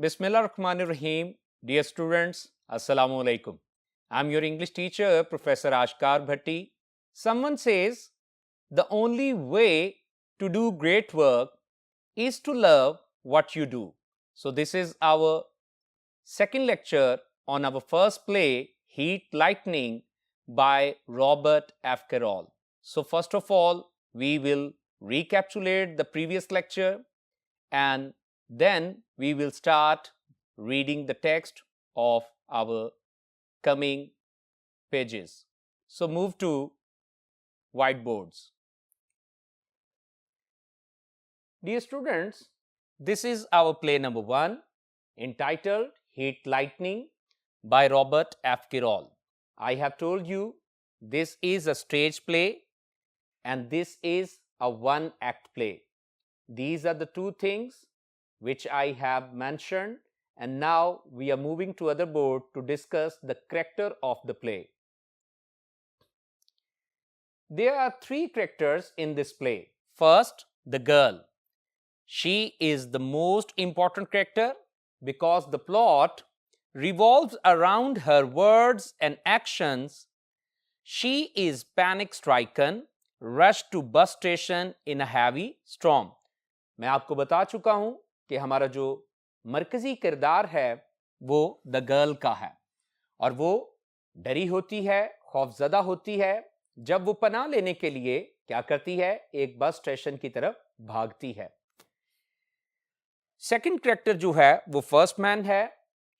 Bismillahirrahmanirrahim. Dear students, Assalamu alaikum. I'm your English teacher, Professor Ashkar Bhatti. Someone says the only way to do great work is to love what you do. So this is our second lecture on our first play, Heat Lightning by Robert F. Carroll. So first of all, we will recapitulate the previous lecture and then we will start reading the text of our coming pages. So move to whiteboards. Dear students, this is our play number 1 entitled Heat Lightning by Robert F. Carroll. I have told you this is a stage play and this is a one-act play. These are the two things which I have mentioned, and now we are moving to other board to discuss the character of the play. There are 3 characters in this play. First, the girl. She is the most important character because the plot revolves around her words and actions. She is panic-stricken, rushed to bus station in a heavy storm. मैं आपको बता चुका हूं कि हमारा जो मरकजी किरदार है वो द गर्ल का है और वो डरी होती है, खौफजदा होती है जब वो पनाह लेने के लिए क्या करती है, एक बस स्टेशन की तरफ भागती है. सेकंड कैरेक्टर जो है वो फर्स्ट मैन है.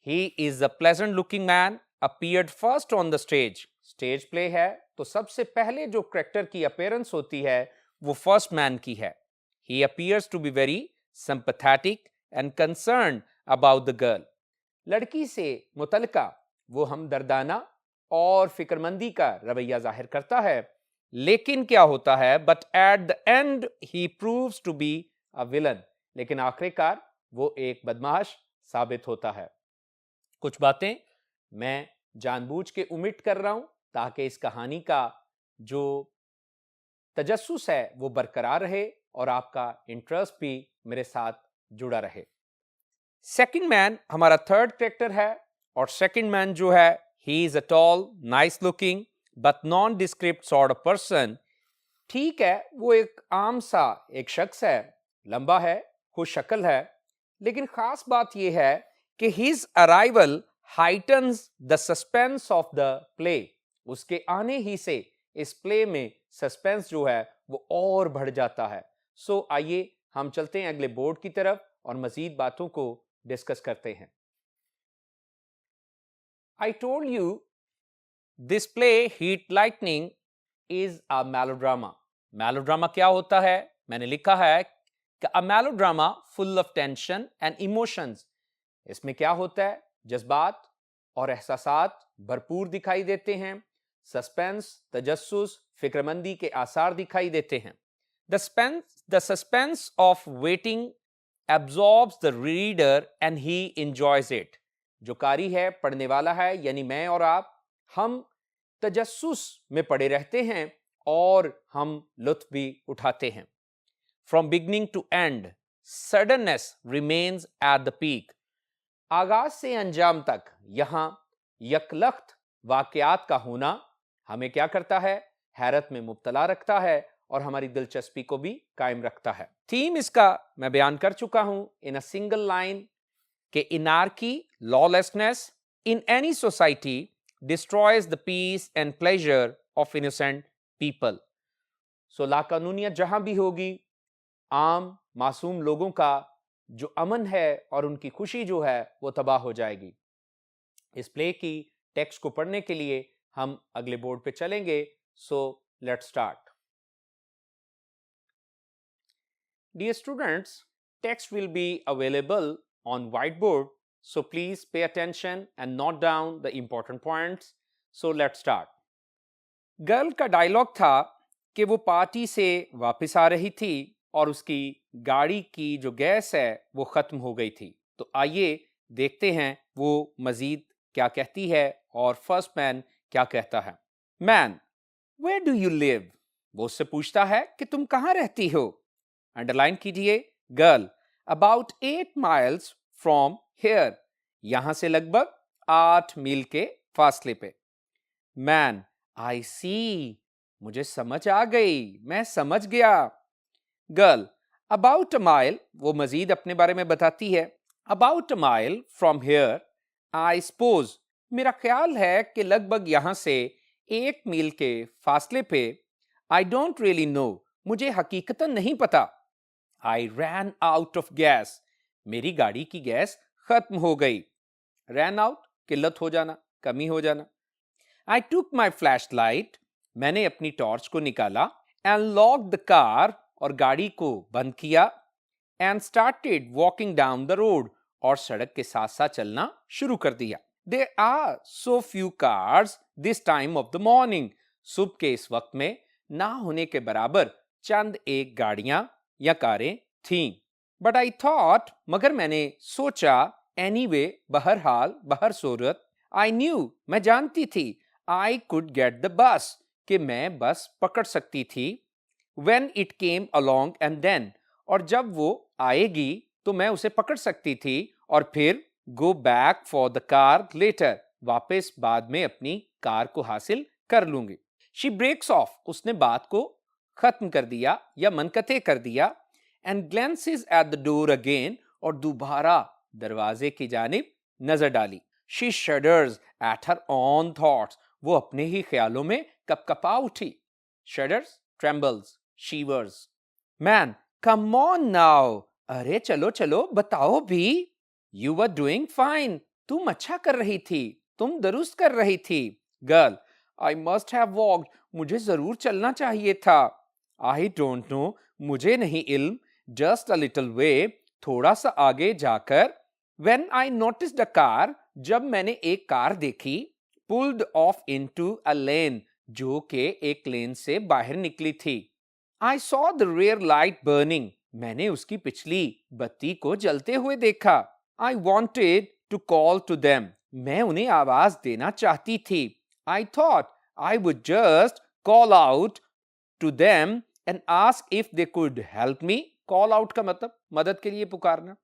He is a pleasant looking man, appeared first on the stage. Stage play है तो सबसे पहले जो कैरेक्टर की अपीयरेंस होती है वो फर्स्ट मैन की है. He appears to be very sympathetic and concerned about the girl. लड़की से मुतलका वो हमदर्दाना और फिक्रमंदी का रवैया जाहिर करता है. लेकिन क्या होता है, but at the end he proves to be a villain. लेकिन आखिरकार वो एक बदमाश साबित होता है. कुछ बातें मैं जानबूझ के उमिट कर रहा हूं ताकि इस कहानी का जो तजस्सुस है वो बरकरार रहे और आपका इंटरेस्ट भी मेरे साथ जुड़ा रहे. सेकंड मैन हमारा थर्ड कैरेक्टर है और सेकंड मैन जो है he is a tall, nice looking but non describe sort of person. ठीक है, वो एक आम सा एक शख्स है, लंबा है, खुश शक्ल है, लेकिन खास बात यह है कि his arrival heightens the suspense of the play. उसके आने ही से इस प्ले में सस्पेंस जो है वो और बढ़ जाता है. सो आइए हम चलते हैं अगले बोर्ड की तरफ और मजीद बातों को डिस्कस करते हैं. I told you this play heat lightning is a melodrama. Melodrama क्या होता है? मैंने लिखा है कि a melodrama full of tension and emotions. इसमें क्या होता है? जज्बात और एहसासात भरपूर दिखाई देते हैं. सस्पेंस, तजस्सुस, फिक्रमंदी के आसार दिखाई देते हैं. The suspense of waiting absorbs the reader and he enjoys it. जो कारी है, पढ़ने वाला है, यानी मैं और आप, हम तजस्सुस में पड़े रहते हैं और हम लुत्फ भी उठाते हैं. From beginning to end, suddenness remains at the peak. आगाज से अंजाम तक यहाँ यकलख्त वाकयात का होना हमें क्या करता है? हैरत में मुब्तला रखता है और हमारी दिलचस्पी को भी कायम रखता है. थीम इसका मैं बयान कर चुका हूं इन अ सिंगल लाइन के anarchy, lawlessness in any society destroys the peace and pleasure of innocent people. So लाकानूनियत जहां भी होगी, आम मासूम लोगों का जो अमन है और उनकी खुशी जो है वो तबाह हो जाएगी. इस प्ले की टेक्स्ट को पढ़ने के लिए हम अगले बोर्ड पे चलेंगे. So let's start. Dear students, text will be available on whiteboard, so please pay attention and note down the important points. So let's start. Girl का डायलॉग था कि वो पार्टी से वापस आ रही थी और उसकी गाड़ी की जो गैस है वो ख़त्म हो गई थी. तो आइए देखते हैं वो मज़ीद क्या कहती है और फर्स्ट मैन क्या कहता है. Man, where do you live? वो उससे पूछता है कि तुम कहाँ रहती हो. अंडरलाइन कीजिए. Girl, about 8 miles from here, यहां से लगभग 8 मील के फासले पे। मैन, आई सी, मुझे समझ आ गई, मैं समझ गया। गर्ल, अबाउट अ माइल, वो मजीद अपने बारे में बताती है। About a mile from here, I suppose, मेरा ख्याल है कि लगभग यहां से 1 मील के फासले पे। आई डोंट रियली नो, मुझे हकीकतन नहीं पता। आई रैन आउट ऑफ गैस, मेरी गाड़ी की गैस खत्म हो गई। रैन आउट, किल्लत हो जाना, कमी हो जाना। आई टुक माई फ्लैश लाइट, मैंने अपनी टॉर्च को निकाला। एंड लॉक द कार, और गाड़ी को बंद किया। And started walking down the road, और सड़क के साथ साथ चलना शुरू कर दिया। There are so few cars this time of the morning, सुबह के इस वक्त में ना होने के बराबर चंद एक गाड़ियां या कारें थीं। बट आई थॉट, मगर मैंने सोचा, एनीवे, बहरहाल, बहर सूरत, आई न्यू, मैं जानती थी, I could get the bus, कि मैं बस पकड़ सकती थी। When it came along and then, और जब वो आएगी तो मैं उसे पकड़ सकती थी और फिर go back for the car later, वापस बाद में अपनी कार को हासिल कर लूंगी। She breaks off, उसने बात को खत्म कर दिया या मनकते कर दिया। And glances at the door again, और दोबारा दरवाजे की जानिब नजर डाली। She shudders at her own thoughts, वो अपने ही ख्यालों में कपकपा उठी। Shudders, trembles, shivers. Man, come on now, अरे चलो चलो बताओ भी। You were doing fine, तुम अच्छा कर रही थी, तुम दुरुस्त कर रही थी। Girl, I must have walked, मुझे जरूर चलना चाहिए था। I don't know, मुझे नहीं इल्म, just a little way, थोड़ा सा आगे जाकर। When I noticed a car, जब मैंने एक कार देखी, pulled off into a lane, जो के एक लेन से बाहर निकली थी। I saw the rear light burning, मैंने उसकी पिछली बत्ती को जलते हुए देखा। I wanted to call to them, मैं उन्हें आवाज देना चाहती थी। I thought I would just call out to them and ask if they could help me. Call out का मतलब मदद के लिए पुकारना।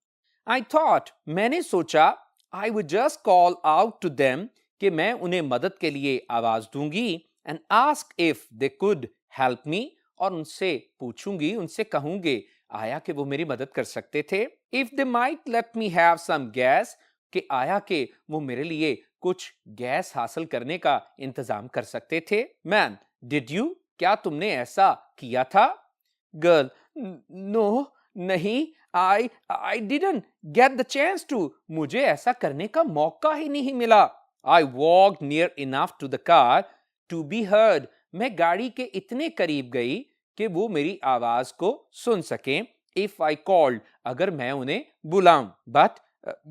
I thought, मैंने सोचा, I would just call out to them, कि मैं उन्हें मदद के लिए आवाज दूंगी। And ask if they could help me, और उनसे पूछूंगी, उनसे कहूंगी आया कि वो मेरी मदद कर सकते थे। If they might let me have some gas, कि आया कि वो मेरे लिए कुछ गैस हासिल करने का इंतजाम कर सकते थे। Man, did you, क्या तुमने ऐसा किया था? Girl, no, नहीं, I didn't get the chance to, मुझे ऐसा करने का मौका ही नहीं मिला। I walked near enough to the car to be heard, मैं गाड़ी के इतने करीब गई कि वो मेरी आवाज को सुन सकें। If I called, अगर मैं उन्हें बुलाऊं। But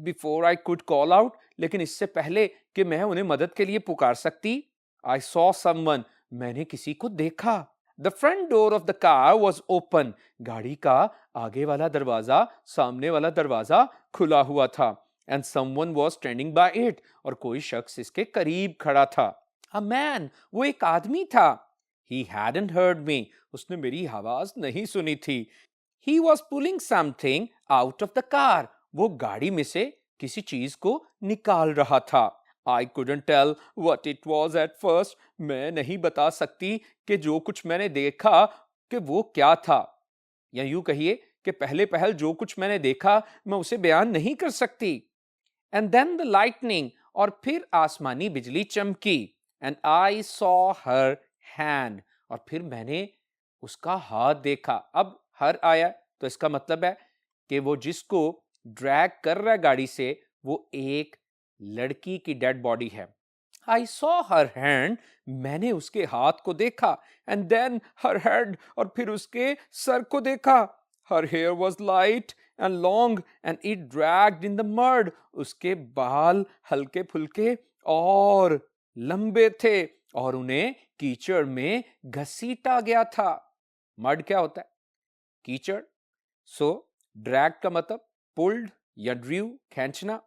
before I could call out, लेकिन इससे पहले कि मैं उन्हें मदद के लिए पुकार सकती, I saw someone, मैंने किसी को देखा। The front door of the car was open, गाड़ी का आगे वाला दरवाजा, सामने वाला दरवाजा खुला हुआ था। And someone was standing by it, और कोई शख्स इसके करीब खड़ा था। A man, वो एक आदमी था। He hadn't heard me, उसने मेरी आवाज नहीं सुनी थी। He was pulling something out of the car, वो गाड़ी में से किसी चीज को निकाल रहा था। I couldn't tell what it was at first, मैं नहीं बता सकती कि जो कुछ मैंने देखा कि वो क्या था। या यूं कहिए कि पहले पहल जो कुछ मैंने देखा मैं उसे बयान नहीं कर सकती। And then the lightning, और फिर आसमानी बिजली चमकी। And I saw her hand, और फिर मैंने उसका हाथ देखा। अब हर आया तो इसका मतलब है कि वो जिसको ड्रैग कर रहा है गाड़ी से, वो एक लड़की की डेड बॉडी है। I saw her hand, मैंने उसके हाथ को देखा। And then her head, और फिर उसके सर को देखा। Her hair was light and long and it dragged in the mud, उसके बाल हल्के फुल्के और लंबे थे और उन्हें कीचड़ में घसीटा गया था। मड क्या होता है? कीचड़। सो ड्रैग का मतलब पुल्ड या ड्रीव, खींचना।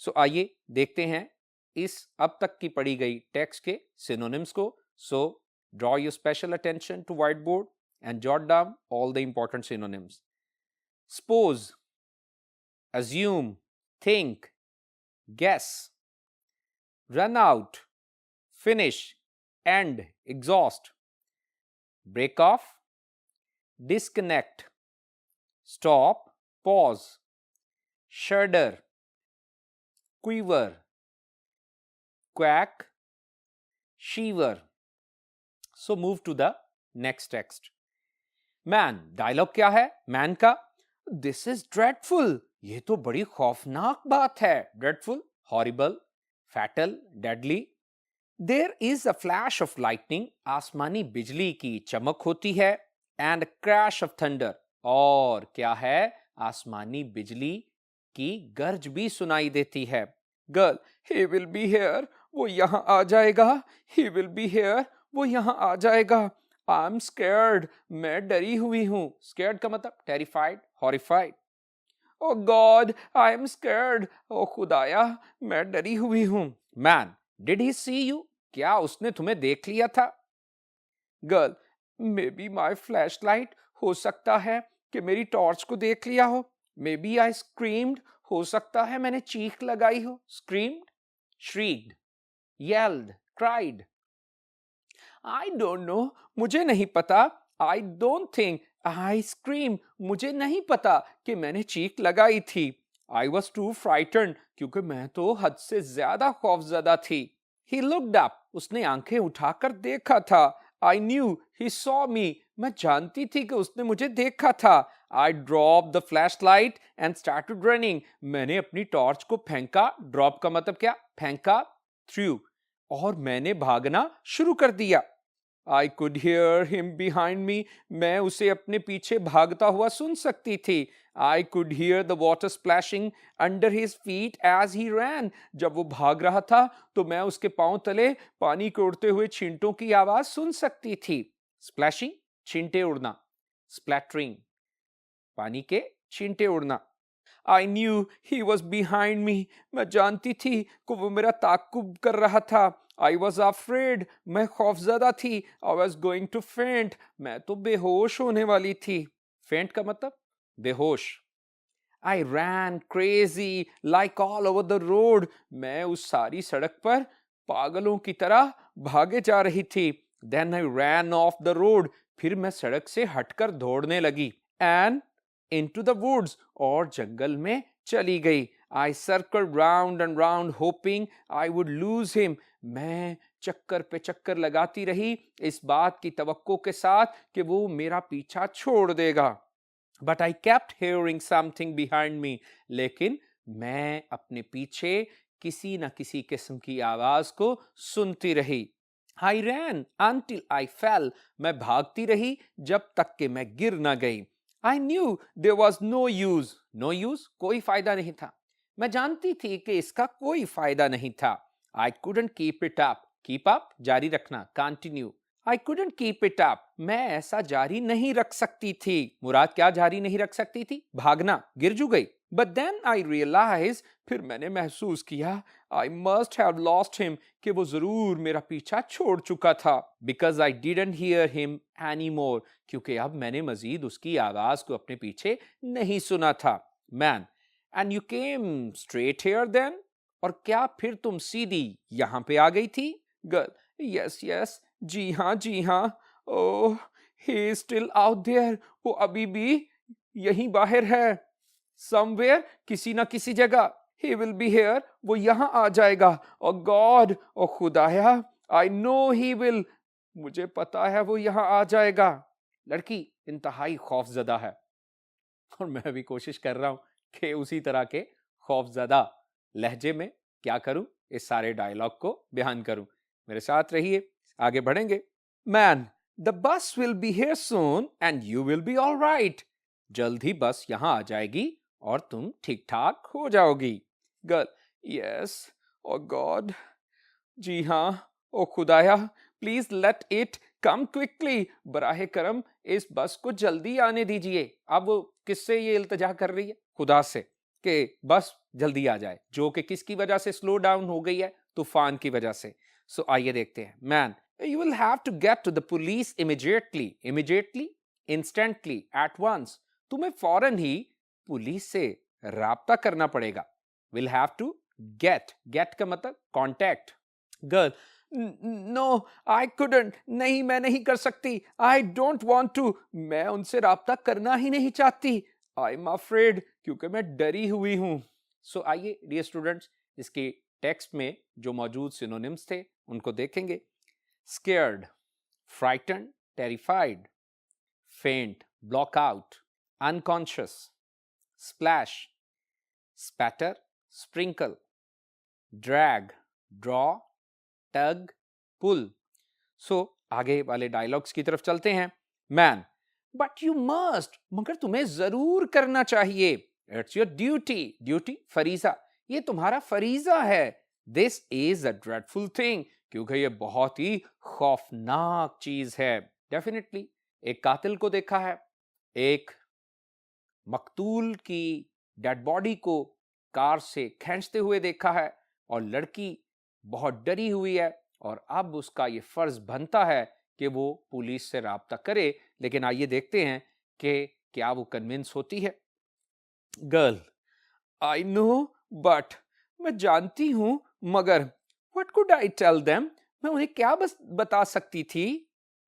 सो आइए देखते हैं इस अब तक की पढ़ी गई टेक्स्ट के सिनोनिम्स को। So draw your special attention to white board and jot down all the important synonyms. Suppose, assume, think, guess, run out, finish, end, exhaust, break off, disconnect, stop, pause, shudder, quiver, quack, shiver. So move to the next text. Man, dialogue क्या है man का? This is dreadful, ये तो बड़ी खौफनाक बात है. Dreadful, horrible, fatal, deadly. There is a flash of lightning, आसमानी बिजली की चमक होती है. एंड क्रैश ऑफ थंडर, और क्या है, आसमानी बिजली की गर्ज भी सुनाई देती है. Girl, he will be here, वो यहां आ जाएगा. ही विल बी हियर, वो यहां आ जाएगा. आई एम स्कैर्ड, मैं डरी हुई हूं. स्कैर्ड का मतलब terrified, horrified. Oh God, I am scared, ओ खुदाया, मैं डरी हुई हूं. Man, did he see you, क्या उसने तुम्हें देख लिया था? Girl, may be my flashlight, हो सकता है कि मेरी टॉर्च को देख लिया हो. मे बी आई स्क्रीम्ड, हो सकता है मैंने चीख लगाई हो. Screamed, shrieked, yelled, cried. I don't know, मुझे नहीं पता. I don't think I scream, मुझे नहीं पता कि मैंने चीख लगाई थी. आई वॉज टू फ्राइटन्ड, क्योंकि मैं तो हद से ज्यादा खौफजदा थी. ही लुक्ड अप, उसने आंखें उठाकर देखा था. I knew he saw me, मैं जानती थी कि उसने मुझे देखा था. I drop the flashlight and started running, मैंने अपनी टॉर्च को फेंका. ड्रॉप का मतलब क्या, फेंका. थ्रू, और मैंने भागना शुरू कर दिया. I could hear him behind me, मैं उसे अपने पीछे भागता हुआ सुन सकती थी. I could hear the water splashing under his feet as he ran, जब वो भाग रहा था तो मैं उसके पांव तले पानी के उड़ते हुए छींटों की आवाज सुन सकती थी. स्प्लैशिंग, छींटे उड़ना. स्प्लैटरिंग, पानी के छींटे उड़ना. I knew he was behind me, मैं जानती थी कि वो मेरा ताकुब कर रहा था. आई वॉज अफ्रेड, मैं खौफजदा थी. आई वॉज गोइंग टू फेंट, मैं तो बेहोश होने वाली थी. फेंट का मतलब बेहोश. I ran crazy like all over the road, मैं उस सारी सड़क पर पागलों की तरह भागे जा रही थी. Then I ran off the road, फिर मैं सड़क से हटकर दौड़ने लगी. एंड into the woods, और जंगल में चली गई. I circled round and round hoping I would lose him, मैं चक्कर पे चक्कर लगाती रही इस बात की तवक्को के साथ कि वो मेरा पीछा छोड़ देगा. But I kept hearing something behind me, लेकिन मैं अपने पीछे किसी न किसी किस्म की आवाज को सुनती रही. I ran until I fell, मैं भागती रही जब तक कि मैं गिर न गई. I knew there was no use, no use, कोई फायदा नहीं था. मैं जानती थी कि इसका कोई फायदा नहीं था. I couldn't keep it up, keep up, जारी रखना, continue. I couldn't keep it up, मैं ऐसा जारी नहीं रख सकती थी. मुराद क्या जारी नहीं रख सकती थी? भागना. गिरजू गई. But then I realized, फिर मैंने महसूस किया, I must have lost him, कि वो जरूर मेरा पीछा छोड़ चुका था. Because I didn't hear him anymore, क्योंकि अब मैंने मजीद उसकी आवाज को अपने पीछे नहीं सुना था. Man, and you came straight here then? और क्या फिर तुम सीधी यहां पे आ गई थी? Girl, yes, yes, जी हाँ, जी हाँ. Oh, he is still out there, वो अभी भी यहीं बाहर है. Somewhere, किसी ना किसी जगह. He will be here, वो यहां आ जाएगा. Oh God, oh खुदाया, I know he will, मुझे पता है वो यहां आ जाएगा. लड़की इंतहाई खौफजदा है और मैं भी कोशिश कर रहा हूं कि उसी तरह के खौफजदा लहजे में क्या करूं, इस सारे डायलॉग को बयान करूं. मेरे साथ रहिए, आगे बढ़ेंगे. Man, the bus will be here soon and you will be all right, जल्द ही बस यहां आ जाएगी और तुम ठीक ठाक हो जाओगी. गर्ल, यस, ओ गॉड, जी हाँ, ओ खुदाया, please let it come quickly, बराहे करम इस बस को जल्दी आने दीजिए. अब वो किससे ये इल्तजा कर रही है? खुदा से, कि बस जल्दी आ जाए, जो कि किसकी वजह से स्लो डाउन हो गई है? तूफान की वजह से. सो आइए देखते हैं. Man, you will have to get to the police immediately. Immediately, instantly, at once. तुम्हें फौरन ही पुलिस से राब्ता करना पड़ेगा. Will have to get, get का मतलब contact. Girl, no I couldn't, नहीं मैं नहीं कर सकती, आई डोंट वांट टू, मैं उनसे राब्ता करना ही नहीं चाहती, आई एम अफ्रेड, क्योंकि मैं डरी हुई हूं। सो आइए डियर स्टूडेंट्स, इसके टेक्स्ट में जो मौजूद सिनोनिम्स थे उनको देखेंगे। Scared, frighten, terrified, faint, black out, unconscious, splash, spatter, sprinkle, drag, draw, tug, pull. So आगे वाले डायलॉग्स की तरफ चलते हैं। मैन, बट यू मस्ट, मगर तुम्हें जरूर करना चाहिए। इट्स योर ड्यूटी, ड्यूटी फरीजा, ये तुम्हारा फरीजा है। This is a dreadful thing, क्योंकि ये बहुत ही खौफनाक चीज है। डेफिनेटली एक कातिल को देखा है, एक मकतूल की डेड बॉडी को कार से खींचते हुए देखा है, और लड़की बहुत डरी हुई है, और अब उसका ये फर्ज बनता है कि वो पुलिस से राब्ता करे। लेकिन आइए देखते हैं कि क्या वो कन्विंस होती है। गर्ल, आई नो, बट, मैं जानती हूं, मगर, what could I tell them, मैं उन्हें क्या बस बता सकती थी।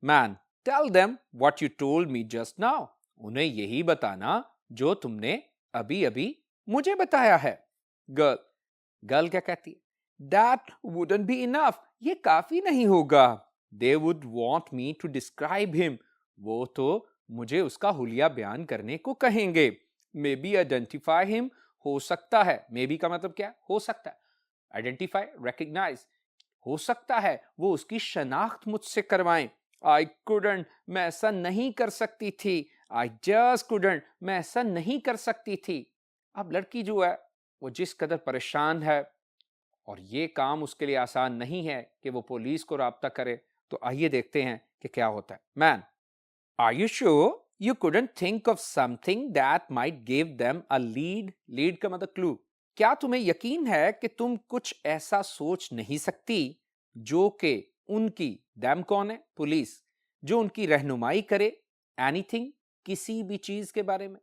Man, tell them what you told me just now, उन्हें यही बताना जो तुमने अभी अभी मुझे बताया है। गर्ल, गर्ल क्या कहती है? दैट वुडंट बी इनफ, ये काफी नहीं होगा। They would want me to describe him, वो तो मुझे उसका हुलिया बयान करने को कहेंगे। मे बी आइडेंटिफाई हिम, हो सकता है, मे बी का मतलब क्या? हो सकता है। आइडेंटिफाई, रिकग्नाइज, हो सकता है वो उसकी शनाख्त मुझसे करवाएं। आई कुडंट, मैं ऐसा नहीं कर सकती थी। आई जस्ट कुडंट, मैं ऐसा नहीं कर सकती थी। अब लड़की जो है वो जिस कदर परेशान है, और ये काम उसके लिए आसान नहीं है कि वो पुलिस को राब्ता करे, तो आइए देखते हैं कि क्या होता है। Man, are you sure you couldn't think of something that might give them a lead, lead का मतलब क्लू, क्या तुम्हें यकीन है कि तुम कुछ ऐसा सोच नहीं सकती जो कि उनकी, दैम कौन है? पुलिस, जो उनकी रहनुमाई करे, एनीथिंग, किसी भी चीज के बारे में।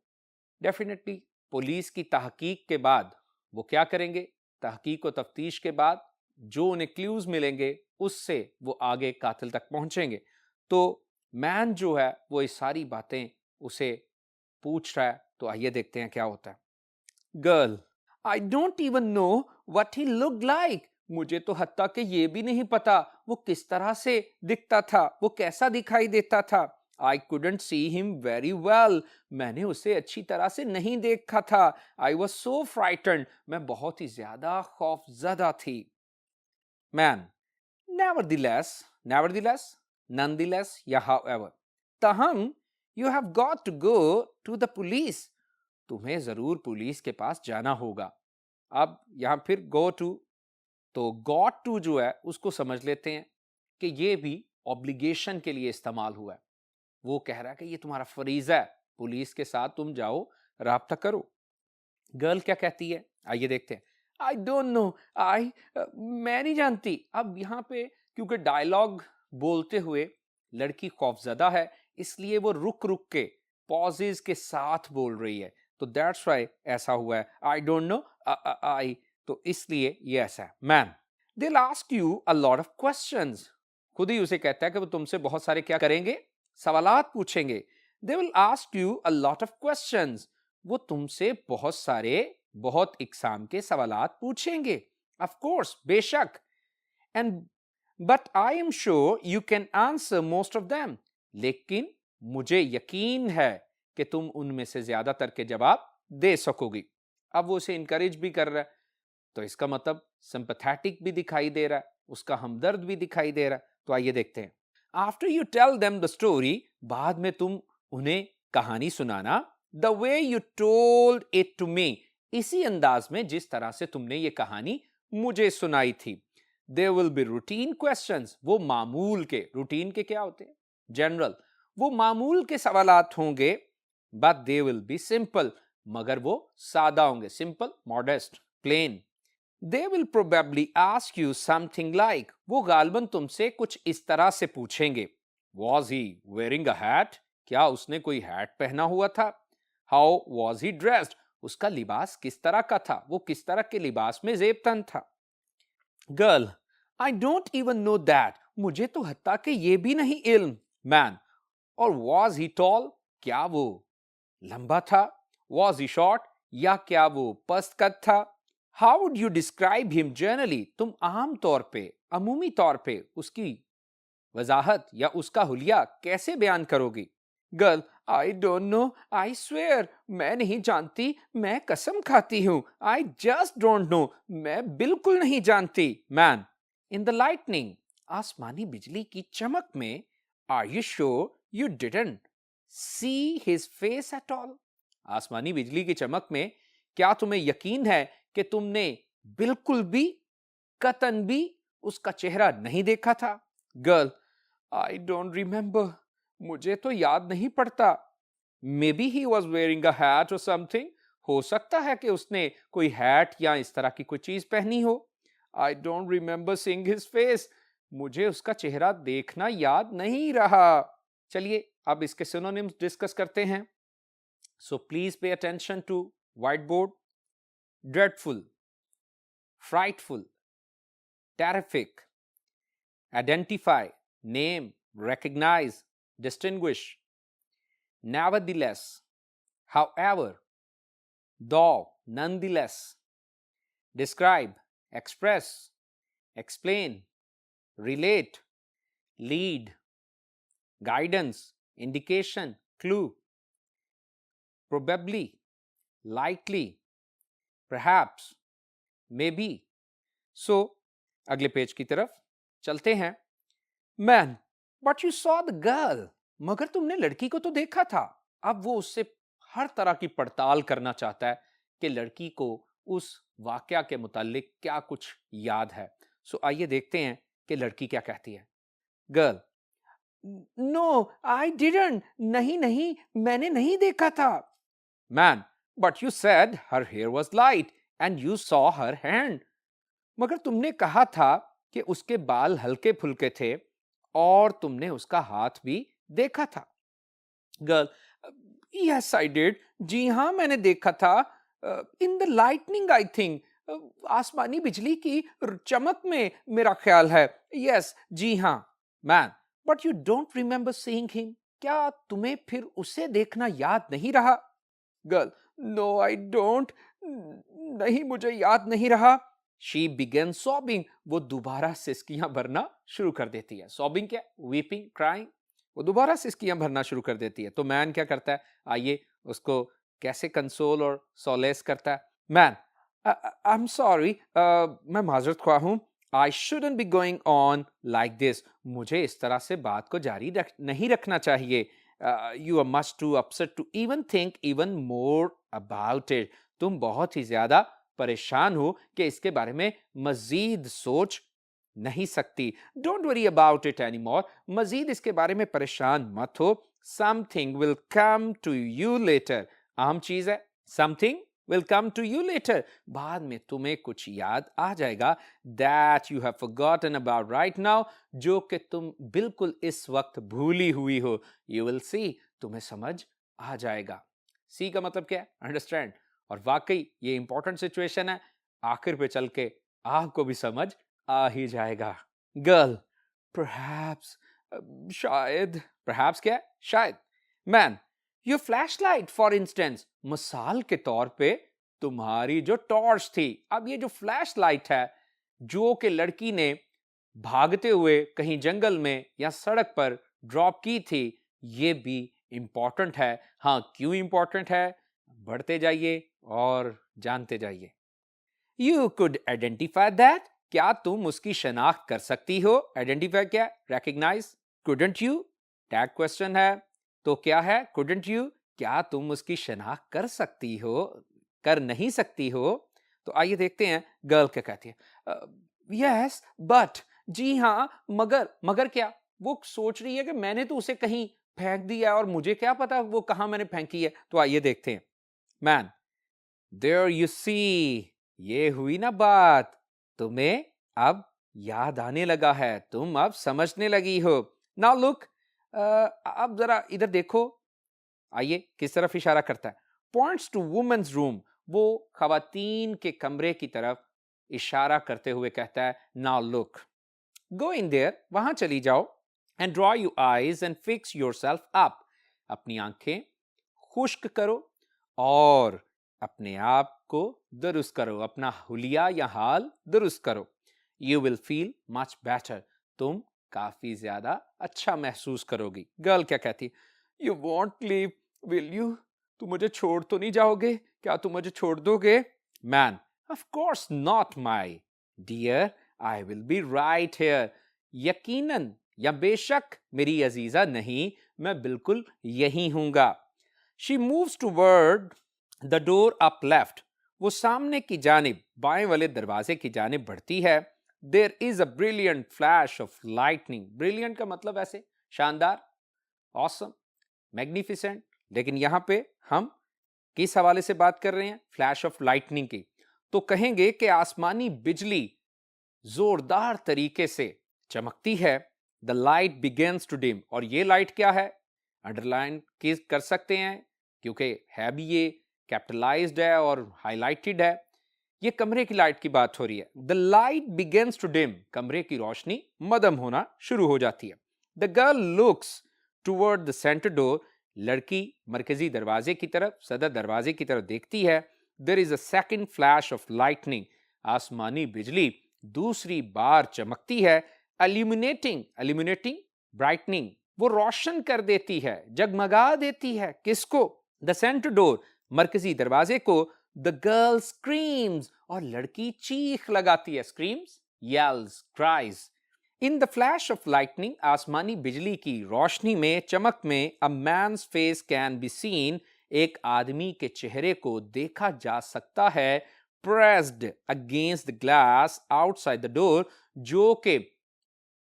डेफिनेटली पुलिस की तहकीक के बाद वो क्या करेंगे? तहकीक और तफ्तीश के बाद जो उन्हें क्लूज मिलेंगे उससे वो आगे कातिल तक पहुंचेंगे। तो मैन जो है वो ये सारी बातें उसे पूछ रहा है, तो आइए देखते हैं क्या होता है। Girl, I don't even know what he looked like, मुझे तो हत्ता कि ये भी नहीं पता वो किस तरह से दिखता था, वो कैसा दिखाई देता था। I couldn't see him very well, मैंने उसे अच्छी तरह से नहीं देखा था। आई वॉज सो फ्राइटन्ड, मैं बहुत ही ज्यादा खौफजदा थी। मैन, nevertheless, nevertheless, nonetheless या however, तहम, you have got to go to the police, तुम्हें जरूर पुलिस के पास जाना होगा। अब यहां फिर गो टू, तो गॉट टू जो है उसको समझ लेते हैं कि ये भी ऑब्लिगेशन के लिए इस्तेमाल हुआ है। वो कह रहा है कि ये तुम्हारा फरीजा है, पुलिस के साथ तुम जाओ, राब्ता करो। गर्ल क्या कहती है? आइए देखते हैं। आई डोंट नो, आई, मैं नहीं जानती। अब यहाँ पे क्योंकि डायलॉग बोलते हुए लड़की खौफजदा है, इसलिए वो रुक रुक के पॉजेज के साथ बोल रही है, तो दैट्स व्हाई ऐसा हुआ है। आई डोंट नो, आई, तो इसलिए ये ऐसा है। Man, they will ask you a lot of questions, खुद ही उसे कहता है कि वो तुमसे बहुत सारे क्या करेंगे? सवालात पूछेंगे। They will ask you a lot of questions, वो तुमसे बहुत सारे, बहुत इकसाम के सवालात पूछेंगे। ऑफ कोर्स, बेशक। And but I am sure you can answer most of them, लेकिन मुझे यकीन है कि तुम उनमें से ज्यादातर के जवाब दे सकोगी। अब वो उसे इंकरेज भी कर रहा है, तो इसका मतलब सिंपैथेटिक भी दिखाई दे रहा है, उसका हमदर्द भी दिखाई दे रहा है। तो आइए देखते हैं। After you tell them the story, बाद में तुम उन्हें कहानी सुनाना, the way you told it to me, इसी अंदाज में जिस तरह से तुमने ये कहानी मुझे सुनाई थी। There will be routine questions, वो मामूल के, रूटीन के क्या होते हैं? जनरल, वो मामूल के सवालात होंगे। But they will be simple, मगर वो सादा होंगे। Simple, modest, plain. They will probably ask you something like, वो गालबन तुमसे कुछ इस तरह से पूछेंगे। Was he wearing a hat, क्या उसने कोई हैट पहना हुआ था? हाउ वॉज ही ड्रेस्ड, उसका लिबास किस तरह का था, वो किस तरह के लिबास में जेबतन था। Girl, I don't even know that, मुझे तो हत्ता के ये भी नहीं इल्म। मैन, और वॉज ही टॉल, क्या वो लंबा था? वॉज ही शॉर्ट, या क्या वो पस्त कद था? How would you describe him generally, तुम आम तौर पे, अमूमी तौर पे उसकी वजाहत या उसका हुलिया कैसे बयान करोगी? Girl, I don't no, I swear, मैं नहीं जानती, मैं कसम खाती हूं, आई जस्ट डोंट नो, मैं बिल्कुल नहीं जानती। मैन, इन द लाइटनिंग, आसमानी बिजली की चमक में, are you sure you didn't see his face at all, आसमानी बिजली की चमक में क्या तुम्हें यकीन है कि तुमने बिल्कुल भी, कतन भी उसका चेहरा नहीं देखा था? गर्ल, आई डोंट रिमेंबर, मुझे तो याद नहीं पड़ता। May be he was wearing a hat और समथिंग, हो सकता है कि उसने कोई हैट या इस तरह की कोई चीज पहनी हो। I don't remember seeing his face, मुझे उसका चेहरा देखना याद नहीं रहा। चलिए अब इसके सिनोनिम्स डिस्कस करते हैं। So please pay attention to white board. Dreadful, frightful, terrific, identify, name, recognize, distinguish. Nevertheless, however, though, nonetheless. Describe, express, explain, relate, lead, guidance, indication, clue. Probably, likely, perhaps, maybe. So, अगले page की तरफ चलते हैं। Man, but you saw the girl, मगर तुमने लड़की को तो देखा था। अब वो उससे हर तरह की पड़ताल करना चाहता है कि लड़की को उस वाकया के मुतालिक क्या कुछ याद है। सो आइए देखते हैं कि लड़की क्या कहती है। गर्ल, नो आई डिडंट, नहीं नहीं, मैंने नहीं देखा था। Man, but you said her hair was light and you saw her hand, मगर तुमने कहा था कि उसके बाल हल्के फुल्के थे और तुमने उसका हाथ भी देखा था। गर्ल, यस आई डिड, जी हाँ मैंने देखा था। In the lightning I think, आसमानी बिजली की चमक में मेरा ख्याल है। यस, जी हाँ। Man, but you don't remember seeing him, क्या तुम्हें फिर उसे देखना याद नहीं रहा? गर्ल, नो आई डोंट, नहीं मुझे याद नहीं रहा। शी बिगन सॉबिंग, वो दोबारा सिसकियां भरना शुरू कर देती है। सॉबिंग क्या? Weeping, crying. वो दोबारा सिसकियां भरना शुरू कर देती है। तो मैन क्या करता है, आइए उसको कैसे कंसोल और सोलेस करता है। मैन, आई एम सॉरी, मैं माजरत ख्वाह हूं। I shouldn't be going on like this, मुझे इस तरह से बात को जारी नहीं रखना चाहिए। You are much too upset to even think even more about it, तुम बहुत ही ज्यादा परेशान हो कि इसके बारे में मजीद सोच नहीं सकती। Don't worry about it any more, Majeed इसके बारे में परेशान मत हो। Something will come to you later, अहम चीज है, something will come to you later, बाद में तुम्हें कुछ याद आ जाएगा। That you have forgotten about right now, जो कि तुम बिल्कुल इस वक्त भूली हुई हो। यू विल सी, तुम्हें समझ आ जाएगा। सी का मतलब क्या है? अंडरस्टैंड। और वाकई ये इंपॉर्टेंट सिचुएशन है, आखिर पे चल के आपको भी समझ आ ही जाएगा। गर्ल, परहैप्स, शायद, परहैप्स क्या है? शायद। Man, your flash light for instance, मिसाल के तौर पे तुम्हारी जो टॉर्च थी। अब ये जो फ्लैश लाइट है जो कि लड़की ने भागते हुए कहीं जंगल में या सड़क पर ड्रॉप की थी, ये भी इंपॉर्टेंट है। हाँ, क्यों इंपॉर्टेंट है? बढ़ते जाइए और जानते जाइए। यू कुड आइडेंटिफाई दैट, क्या तुम उसकी शनाख्त कर सकती हो? आइडेंटिफाई क्या? Recognize. Couldn't you, tag question है, तो क्या है? कुडंट यू, क्या तुम उसकी शनाख्त कर सकती हो, कर नहीं सकती हो? तो आइए देखते हैं गर्ल क्या कहती है। यस बट, जी हाँ मगर, मगर क्या? वो सोच रही है कि मैंने तो उसे कहीं फेंक दिया और मुझे क्या पता वो कहां मैंने फेंकी है। तो आइए देखते हैं। मैन, देयर यू सी, ये हुई ना बात, तुम्हें अब याद आने लगा है, तुम अब समझने लगी हो। नाउ लुक, अब जरा इधर देखो। आइए, किस तरफ इशारा करता है? पॉइंट्स टू वुमेन्स रूम, वो खवातीन के कमरे की तरफ इशारा करते हुए कहता है, now look, go in their, वहां चली जाओ, and draw your eyes and fix yourself up, अपनी आंखें खुश्क करो और अपने आप को दुरुस्त करो, अपना हुलिया या हाल दुरुस्त करो. You will feel much better, तुम काफी ज्यादा अच्छा महसूस करोगी. गर्ल क्या कहती, you want leave will you, तुम मुझे छोड़ तो नहीं जाओगे, क्या तुम मुझे छोड़ दोगे? Man, of course not my dear, I will be right here, यकीनन या बेशक मेरी अजीजा, नहीं, मैं बिल्कुल यही हूंगा. She moves toward the door up left, वो सामने की जानिब बाएं वाले दरवाजे की जानिब बढ़ती है. There is a brilliant flash of lightning, brilliant का मतलब ऐसे शानदार, ऑसम, मैग्निफिसेंट, लेकिन यहां पे हम किस हवाले से बात कर रहे हैं? फ्लैश ऑफ लाइटनिंग की. तो कहेंगे कि आसमानी बिजली जोरदार तरीके से चमकती है. The light begins to dim, और ये लाइट क्या है? अंडरलाइन कर सकते हैं क्योंकि है भी ये कैपिटलाइज्ड है और हाईलाइटेड है. ये कमरे की लाइट की बात हो रही है. The light begins to dim, कमरे की रोशनी मदम होना शुरू हो जाती है. The girl looks toward the centre door, लड़की मरकजी दरवाजे की तरफ, सदर दरवाजे की तरफ देखती है. There is a second flash of lightning, आसमानी बिजली दूसरी बार चमकती है. एल्यूमिनेटिंग, एल्यूमिनेटिंग ब्राइटनिंग, वो रोशन कर देती है, जगमगा देती है. किसको? द सेंटर डोर, मरकजी दरवाजे को. द गर्ल स्क्रीम्स, और लड़की चीख लगाती है. Screams, yells, cries. In the flash of lightning, आसमानी बिजली की रोशनी में, चमक में, a man's face can be seen, एक आदमी के चेहरे को देखा जा सकता है. Pressed against the glass outside the door, जो कि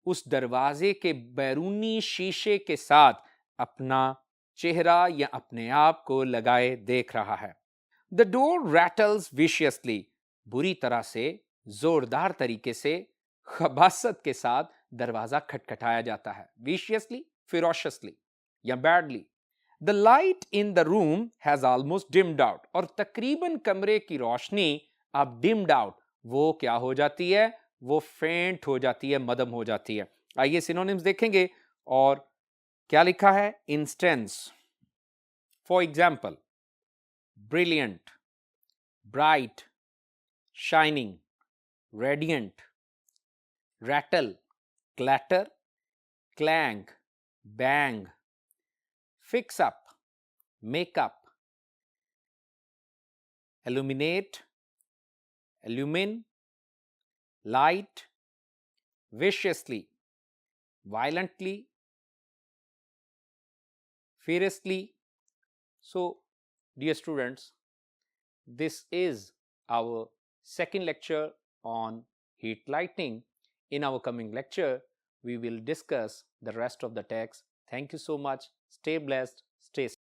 उस दरवाजे के बैरूनी शीशे के साथ अपना चेहरा या अपने आप को लगाए देख रहा है. द डोर रैटल्स विशियसली, बुरी तरह से, जोरदार तरीके से, खबासत के साथ दरवाजा खटखटाया जाता है. विशियसली, फिरोशसली या badly. The light in the room has almost deemed out, और तकरीबन कमरे की रोशनी अब डिम्ड आउट, वो क्या हो जाती है? वो फेंट हो जाती है, मदम हो जाती है. आइए सिनोनिम्स देखेंगे. और क्या लिखा है? Instance, for example, brilliant, bright, shining, radiant, rattle, clatter, clang, bang, fix up, makeup, illuminate, illumine, light, viciously, violently, furiously. So, dear students, this is our second lecture on heat lightning. In our coming lecture, we will discuss the rest of the text. Thank you so much. Stay blessed. Stay safe.